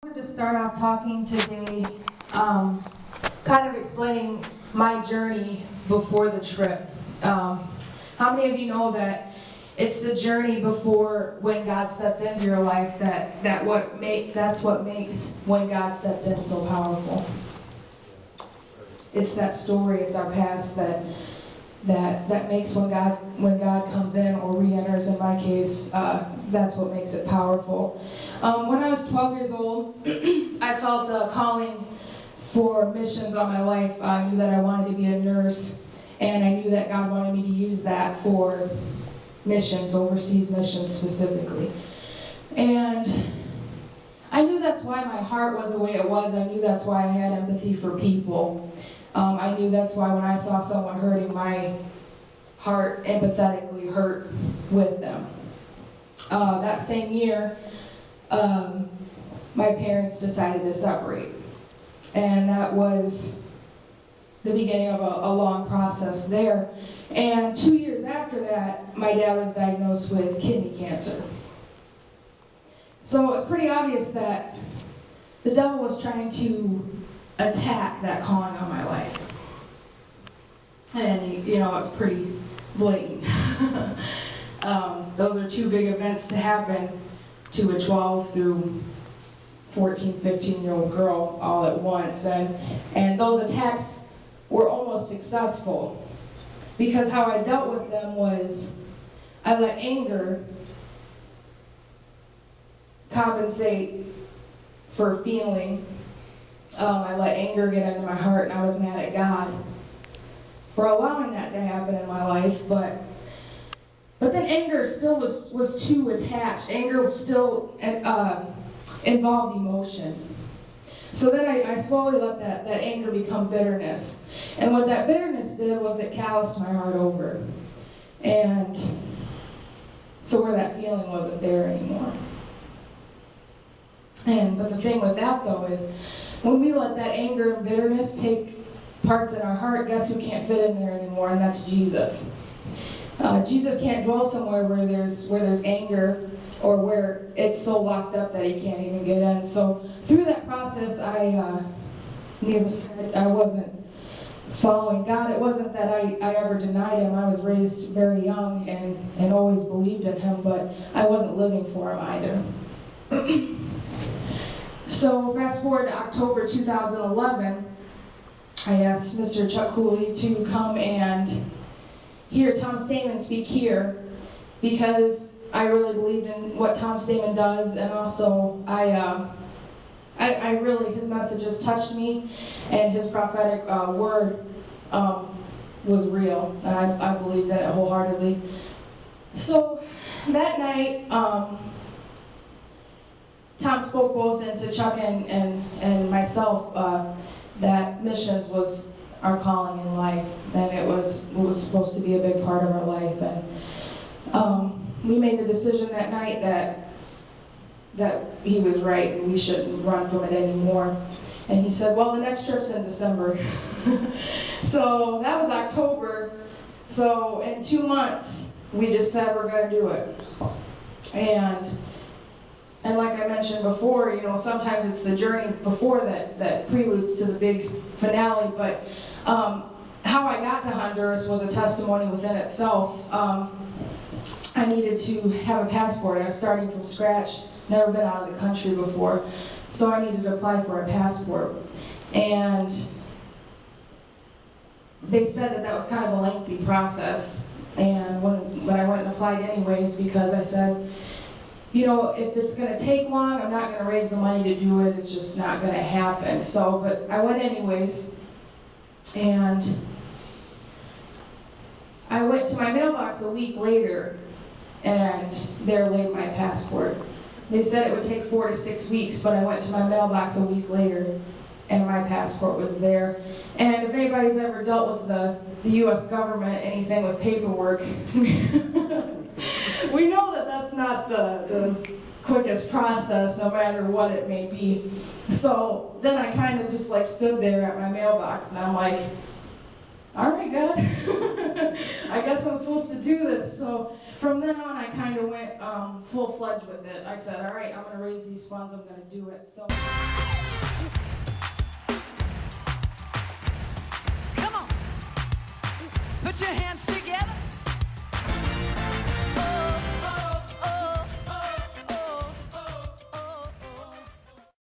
wanted to start off talking today, kind of explaining my journey before the trip. How many of you know that it's the journey before when God stepped into your life that's what makes when God stepped in so powerful? It's that story, it's our past that makes when God comes in or re-enters, in my case, that's what makes it powerful. When I was 12 years old, I felt a calling for missions on my life. I knew that I wanted to be a nurse, and I knew that God wanted me to use that for missions, overseas missions specifically. And I knew that's why my heart was the way it was. I knew that's why I had empathy for people. I knew that's why when I saw someone hurting, my heart empathetically hurt with them. That same year, my parents decided to separate. And that was the beginning of a long process there. And 2 years after that, my dad was diagnosed with kidney cancer. So it was pretty obvious that the devil was trying to attack that calling on my life. And, you know, it's pretty blatant. Those are two big events to happen to a 12 through 14, 15-year-old girl all at once. And those attacks were almost successful, because how I dealt with them was I let anger compensate for feeling. I let anger get into my heart, and I was mad at God for allowing that to happen in my life. But then anger still was too attached. Anger still involved emotion. So then I slowly let that anger become bitterness. And what that bitterness did was it calloused my heart over. And so where that feeling wasn't there anymore. But the thing with that, though, is when we let that anger and bitterness take parts in our heart, guess who can't fit in there anymore? And that's Jesus. Jesus can't dwell somewhere where there's anger or where it's so locked up that he can't even get in. So through that process, needless to say, I wasn't following God. It wasn't that I ever denied him. I was raised very young and always believed in him, but I wasn't living for him either. So fast forward to October 2011, I asked Mr. Chuck Cooley to come and hear Tom Stamen speak here, because I really believed in what Tom Stamen does, and also I really, his messages touched me, and his prophetic word was real, and I believed in it wholeheartedly. So that night, Tom spoke both into Chuck and myself that missions was our calling in life, and it was supposed to be a big part of our life. And we made a decision that night that he was right and we shouldn't run from it anymore. And he said, well, the next trip's in December. So that was October. So in 2 months, we just said we're going to do it. And like I mentioned before, you know, sometimes it's the journey before that preludes to the big finale. But how I got to Honduras was a testimony within itself. I needed to have a passport. I was starting from scratch, never been out of the country before. So I needed to apply for a passport. And they said that was kind of a lengthy process. And when I went and applied anyways, because I said, you know, if it's going to take long, I'm not going to raise the money to do it. It's just not going to happen. So, but I went anyways. And I went to my mailbox a week later, and there laid my passport. They said it would take 4 to 6 weeks, but I went to my mailbox a week later, and my passport was there. And if anybody's ever dealt with the U.S. government, anything with paperwork, we know that that's not the quickest process, no matter what it may be. So then I kind of just like stood there at my mailbox, and I'm like, all right, God, I guess I'm supposed to do this. So from then on, I kind of went full-fledged with it. I said, all right, I'm going to raise these funds, I'm going to do it. So. Come on, put your hands together.